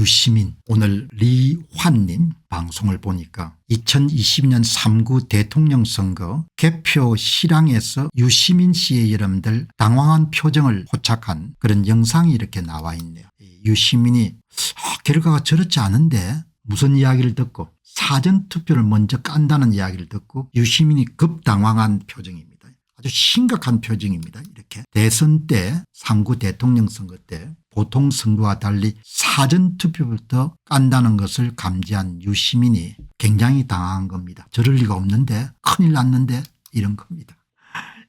유시민 오늘 리환님 방송을 보니까 2022년 3구 대통령 선거 개표 실황에서 유시민 씨의 여러분들 당황한 표정을 포착한 그런 영상이 이렇게 나와 있네요. 유시민이 결과가 저렇지 않은데 무슨 이야기를 듣고 사전투표를 먼저 깐다는 이야기를 듣고 유시민이 급당황한 표정입니다. 아주 심각한 표정입니다. 이렇게 대선 때 3구 대통령 선거 때 보통 선거와 달리 사전투표부터 깐다는 것을 감지한 유시민이 굉장히 당황한 겁니다. 저럴 리가 없는데 큰일 났는데 이런 겁니다.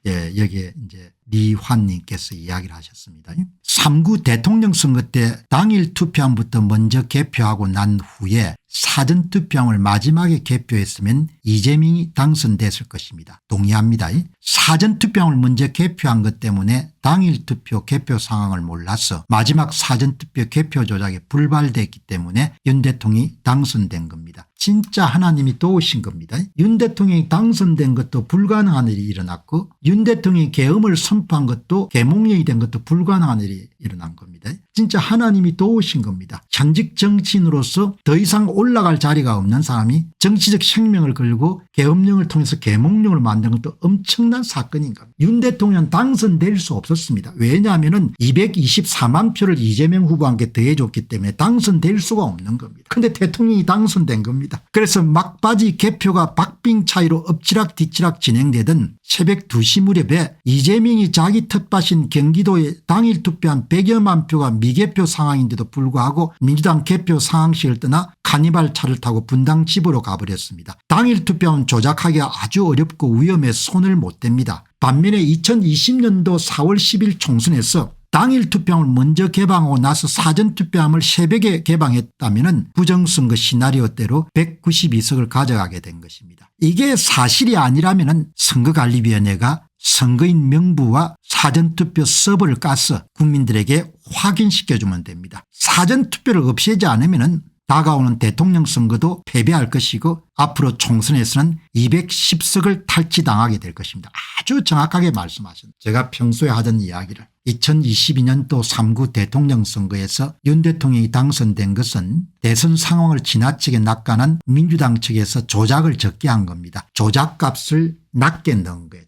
예, 여기에 이제 리환님께서 이야기를 하셨습니다. 3구 대통령 선거 때 당일 투표함부터 먼저 개표하고 난 후에 사전투표함을 마지막에 개표했으면 이재명이 당선됐을 것입니다. 동의합니다. 사전투표함을 먼저 개표한 것 때문에 당일 투표 개표 상황을 몰라서 마지막 사전투표 개표 조작이 불발됐기 때문에 윤 대통령이 당선된 겁니다. 진짜 하나님이 도우신 겁니다. 윤 대통령이 당선된 것도 불가능한 일이 일어났고 윤 대통령이 계엄을 선포한 것도 계몽령이 된 것도 불가능한 일이 일어난 겁니다. 진짜 하나님이 도우신 겁니다. 현직 정치인으로서 더 이상 올라갈 자리가 없는 사람이 정치적 생명을 걸고 계엄령을 통해서 계몽령을 만든 것도 엄청난 사건인 겁니다. 윤 대통령 당선될 수 없었습니다. 왜냐하면 224만 표를 이재명 후보한테 더해줬기 때문에 당선될 수가 없는 겁니다. 그런데 대통령이 당선된 겁니다. 그래서 막바지 개표가 박빙 차이로 엎치락뒤치락 진행되던 새벽 2시 무렵에 이재명이 자기 텃밭인 경기도에 당일 투표한 100여만 표가 미개표 상황인데도 불구하고 민주당 개표 상황실을 떠나 카니발 차를 타고 분당 집으로 가버렸습니다. 당일 투표는 조작하기가 아주 어렵고 위험해 손을 못 댑니다. 반면에 2020년도 4월 10일 총선에서 당일 투표함을 먼저 개방하고 나서 사전투표함을 새벽에 개방했다면 부정선거 시나리오대로 192석을 가져가게 된 것입니다. 이게 사실이 아니라면 선거관리위원회가 선거인 명부와 사전투표 서버를 까서 국민들에게 확인시켜주면 됩니다. 사전투표를 없애지 않으면 다가오는 대통령 선거도 패배할 것이고 앞으로 총선에서는 210석을 탈취당하게 될 것입니다. 아주 정확하게 말씀하셨습니다. 제가 평소에 하던 이야기를 2022년도 3구 대통령 선거에서 윤 대통령이 당선된 것은 대선 상황을 지나치게 낙관한 민주당 측에서 조작을 적게 한 겁니다. 조작값을 낮게 넣은 거예요.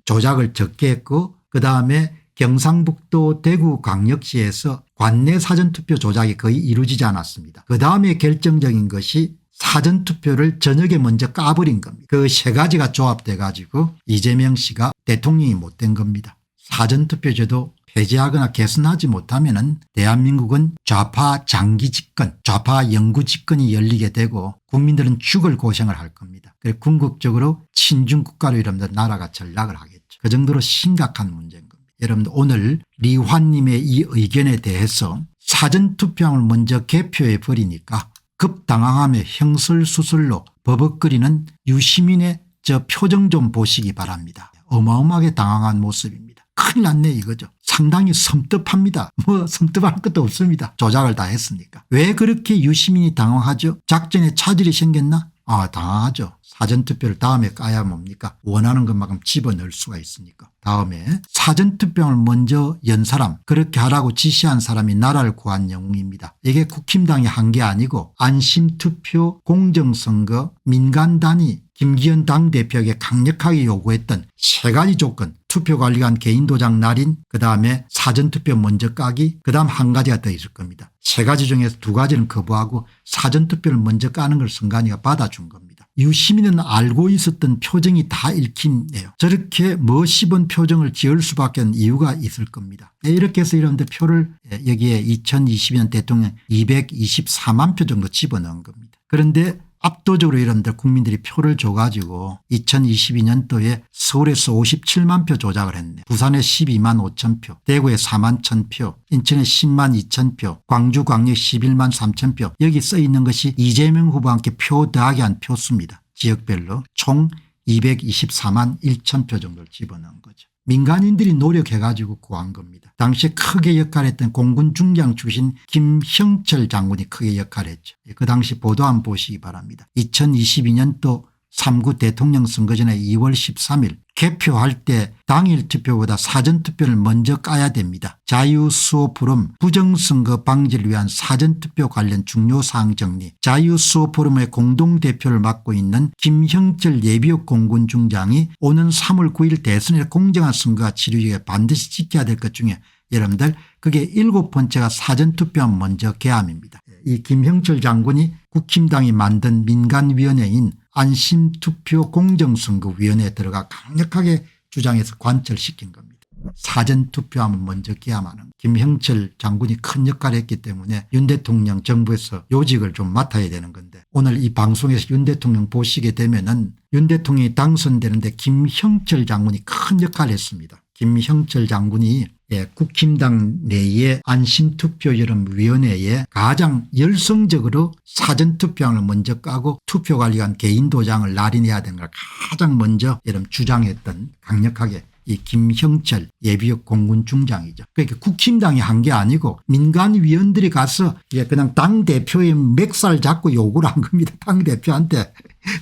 조작을 적게 했고 그다음에 경상북도 대구광역시에서 관내 사전투표 조작이 거의 이루어지지 않았습니다. 그다음에 결정적인 것이 사전투표를 저녁에 먼저 까버린 겁니다. 그 세 가지가 조합돼 가지고 이재명 씨가 대통령이 못된 겁니다. 사전투표제도 폐지하거나 개선하지 못하면 대한민국은 좌파 장기 집권, 좌파 영구 집권이 열리게 되고 국민들은 죽을 고생을 할 겁니다. 그래서 궁극적으로 친중 국가로 여러분들 나라가 전락을 하겠죠. 그 정도로 심각한 문제인 겁니다. 여러분들 오늘 리환님의 이 의견에 대해서 사전투표함을 먼저 개표해 버리니까 급당황하며 형설수설로 버벅거리는 유시민의 저 표정 좀 보시기 바랍니다. 어마어마하게 당황한 모습입니다. 큰일 났네 이거죠. 상당히 섬뜩합니다. 섬뜩할 것도 없습니다. 조작을 다 했으니까. 왜 그렇게 유시민이 당황하죠? 작전에 차질이 생겼나? 당황하죠. 사전투표를 다음에 까야 뭡니까? 원하는 것만큼 집어넣을 수가 있으니까. 다음에 사전투표를 먼저 연 사람, 그렇게 하라고 지시한 사람이 나라를 구한 영웅입니다. 이게 국힘당이 한 게 아니고 안심투표, 공정선거, 민간단위, 김기현 당대표에게 강력하게 요구했던 세 가지 조건, 투표관리관 개인도장 날인, 그다음에 사전투표 먼저 까기, 그다음 한 가지가 더 있을 겁니다. 세 가지 중에서 두 가지는 거부하고 사전투표를 먼저 까는 걸 선관위가 받아준 겁니다. 유시민은 알고 있었던 표정이 다 읽히네요. 저렇게 멋있은 표정을 지을 수밖에 없는 이유가 있을 겁니다. 이렇게 해서 이런데 표를 여기에 2022년 대통령 224만 표 정도 집어넣은 겁니다. 그런데 압도적으로 여러분들 국민들이 표를 줘가지고 2022년도에 서울에서 57만 표 조작을 했네. 부산에 12만 5천 표, 대구에 4만 1천 표, 인천에 10만 2천 표, 광주 광역 11만 3천 표. 여기 써 있는 것이 이재명 후보와 함께 표 더하기 한 표수입니다. 지역별로 총 224만 1천 표 정도를 집어넣은 거죠. 민간인들이 노력해가지고 구한 겁니다. 당시에 크게 역할했던 공군 중장 출신 김형철 장군이 크게 역할했죠. 그 당시 보도 한번 보시기 바랍니다. 2022년도 3구 대통령 선거 전에 2월 13일 개표할 때 당일 투표보다 사전투표를 먼저 까야 됩니다. 자유수호 포럼 부정선거 방지를 위한 사전투표 관련 중요사항 정리. 자유수호 포럼의 공동대표를 맡고 있는 김형철 예비역 공군중장이 오는 3월 9일 대선에 공정한 선거가 치르기에 반드시 지켜야 될 것 중에 여러분들 그게 7번째가 사전투표한 먼저 개함입니다. 이 김형철 장군이 국힘당이 만든 민간위원회인 안심투표 공정선거위원회에 들어가 강력하게 주장해서 관철시킨 겁니다. 사전투표하면 먼저 개함하는 김형철 장군이 큰 역할을 했기 때문에 윤 대통령 정부에서 요직을 좀 맡아야 되는 건데 오늘 이 방송에서 윤 대통령 보시게 되면은 윤 대통령이 당선되는데 김형철 장군이 큰 역할을 했습니다. 김형철 장군이 국힘당 내의 안심투표여론위원회에 가장 열성적으로 사전투표함을 먼저 까고 투표관리관 개인도장을 날인해야 되는 걸 가장 먼저 주장했던 강력하게 이 김형철 예비역 공군중장이죠. 그러니까 국힘당이 한 게 아니고 민간위원들이 가서 그냥 당대표의 멱살 잡고 요구를 한 겁니다. 당대표한테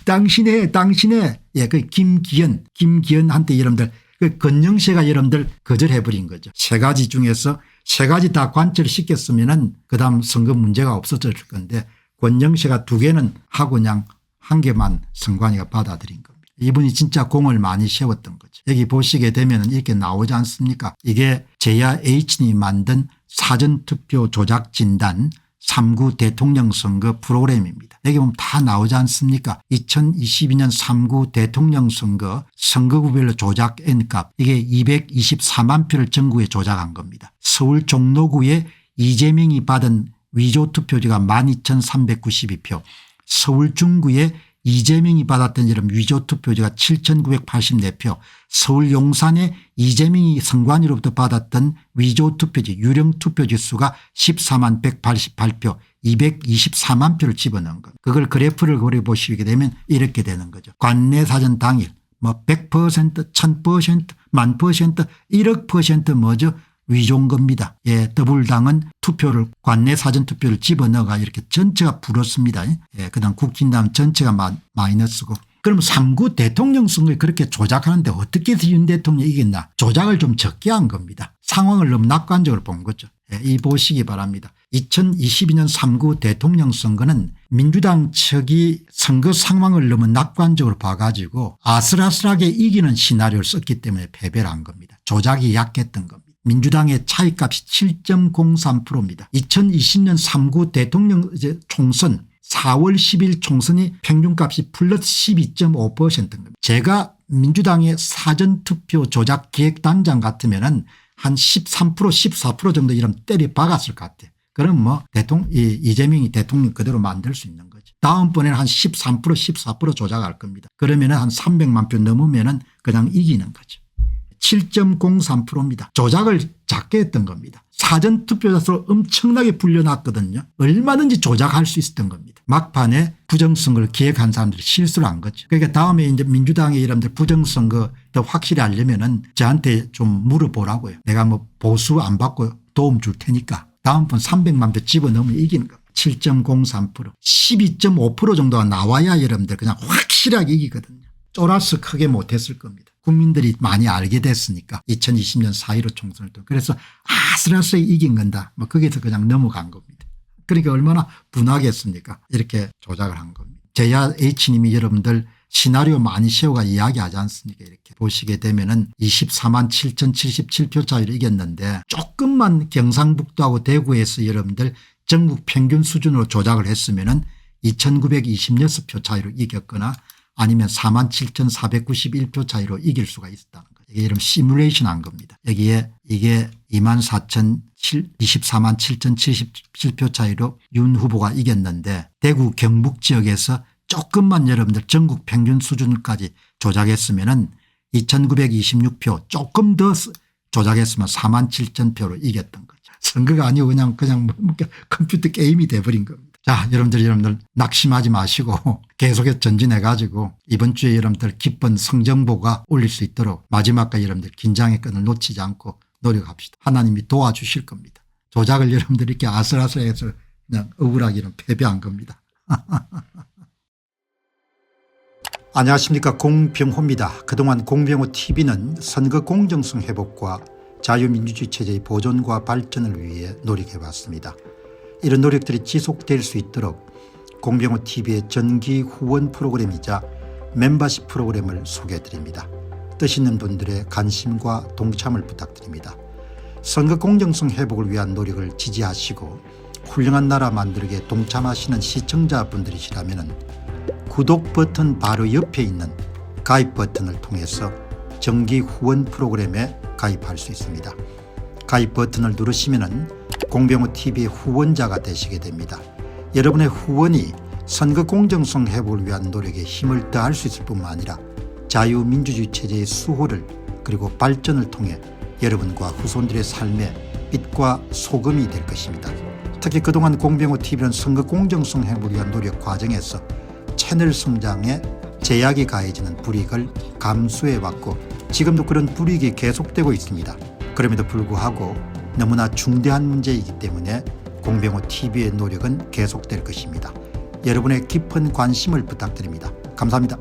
당신의 그 김기현한테 여러분들 그 건영세가 여러분들 거절해버린 거죠. 세 가지 중에서 세 가지 다 관철시켰으면은 그다음 선거 문제가 없어졌을 건데 권영세가 2개는 하고 그냥 1개만 선관위가 받아들인 겁니다. 이분이 진짜 공을 많이 세웠던 거죠. 여기 보시게 되면 이렇게 나오지 않습니까? 이게 제야 H님이 만든 사전투표 조작진단 3구 대통령 선거 프로그램입니다. 여기 보면 다 나오지 않습니까? 2022년 3구 대통령 선거 선거구별로 조작 N값 이게 224만 표를 전국에 조작한 겁니다. 서울 종로구에 이재명이 받은 위조투표지가 12,392표 서울 중구에 이재명이 받았던 이런 위조투표지가 7,984표 서울 용산에 이재명이 선관위로부터 받았던 위조투표지 유령투표지 수가 14만 188표 224만 표를 집어넣은 것. 그걸 그래프를 그려보시게 되면 이렇게 되는 거죠. 관내사전 당일 100% 1000% 1000% 1억% 뭐죠. 위조인 겁니다. 더불당은 투표를 관내 사전투표를 집어넣어가 이렇게 전체가 불었습니다. 그다음 국힘당 전체가 마이너스고. 그럼 3구 대통령 선거에 그렇게 조작하는데 어떻게 해서 윤 대통령이 이겼나. 조작을 좀 적게 한 겁니다. 상황을 너무 낙관적으로 본 거죠. 이 보시기 바랍니다. 2022년 3구 대통령 선거는 민주당 측이 선거 상황을 너무 낙관적으로 봐가지고 아슬아슬하게 이기는 시나리오를 썼기 때문에 패배를 한 겁니다. 조작이 약했던 겁니다. 민주당의 차이값이 7.03%입니다. 2020년 3구 대통령 총선 4월 10일 총선이 평균값이 플러스 12.5%인 겁니다. 제가 민주당의 사전투표 조작 기획단장 같으면 한 13% 14% 정도 이런 때려 박았을 것 같아요. 그럼 이재명이 대통령 그대로 만들 수 있는 거죠. 다음번에는 한 13% 14% 조작할 겁니다. 그러면 한 300만 표 넘으면 그냥 이기는 거죠. 7.03%입니다. 조작을 작게 했던 겁니다. 사전투표자 수를 엄청나게 불려놨거든요. 얼마든지 조작할 수 있었던 겁니다. 막판에 부정선거를 기획한 사람들이 실수를 한 거죠. 그러니까 다음에 이제 민주당의 이름들 부정선거 더 확실히 하려면은 저한테 좀 물어보라고요. 내가 보수 안 받고 도움 줄 테니까 다음번 300만 표 집어넣으면 이기는 겁니다. 7.03% 12.5% 정도가 나와야 여러분들 그냥 확실하게 이기거든요. 쫄아서 크게 못했을 겁니다. 국민들이 많이 알게 됐으니까 2020년 4.15 총선을 또 그래서 아슬아슬하게 이긴 건다. 거기서 그냥 넘어간 겁니다. 그러니까 얼마나 분하겠습니까. 이렇게 조작을 한 겁니다. 제야 H님이 여러분들 시나리오 많이 세워가 이야기하지 않습니까. 이렇게 보시게 되면은 24만 7,077표 차이로 이겼는데 조금만 경상북도하고 대구에서 여러분들 전국 평균 수준으로 조작을 했으면은 2,926표 차이로 이겼거나 아니면 47,491표 차이로 이길 수가 있었다는 거죠. 이게 이런 시뮬레이션 한 겁니다. 여기에 이게 24만 7,077표 차이로 윤 후보가 이겼는데 대구 경북 지역에서 조금만 여러분들 전국 평균 수준까지 조작했으면은 2,926표 조금 더 조작했으면 47,000표로 이겼던 거죠. 선거가 아니고 그냥 컴퓨터 게임이 돼버린 겁니다. 자, 여러분들 낙심하지 마시고 계속해서 전진해 가지고 이번 주에 여러분들 기쁜 성정보가 올릴 수 있도록 마지막까지 여러분들 긴장의 끈을 놓치지 않고 노력합시다. 하나님이 도와주실 겁니다. 조작을 여러분들 이렇게 아슬아슬해서 그냥 억울하게 패배한 겁니다. 안녕하십니까, 공병호입니다. 그동안 공병호TV는 선거 공정성 회복과 자유민주주의 체제의 보존과 발전을 위해 노력해왔습니다. 이런 노력들이 지속될 수 있도록 공병호TV의 정기 후원 프로그램이자 멤버십 프로그램을 소개해드립니다. 뜻 있는 분들의 관심과 동참을 부탁드립니다. 선거 공정성 회복을 위한 노력을 지지하시고 훌륭한 나라 만들기에 동참하시는 시청자분들이시라면 구독 버튼 바로 옆에 있는 가입 버튼을 통해서 정기 후원 프로그램에 가입할 수 있습니다. 가입 버튼을 누르시면 공병호TV의 후원자가 되시게 됩니다. 여러분의 후원이 선거 공정성 회복을 위한 노력에 힘을 더할 수 있을 뿐만 아니라 자유민주주의 체제의 수호를 그리고 발전을 통해 여러분과 후손들의 삶에 빛과 소금이 될 것입니다. 특히 그동안 공병호TV는 선거 공정성 회복을 위한 노력 과정에서 채널 성장에 제약이 가해지는 불이익을 감수해왔고 지금도 그런 불이익이 계속되고 있습니다. 그럼에도 불구하고 너무나 중대한 문제이기 때문에 공병호TV의 노력은 계속될 것입니다. 여러분의 깊은 관심을 부탁드립니다. 감사합니다.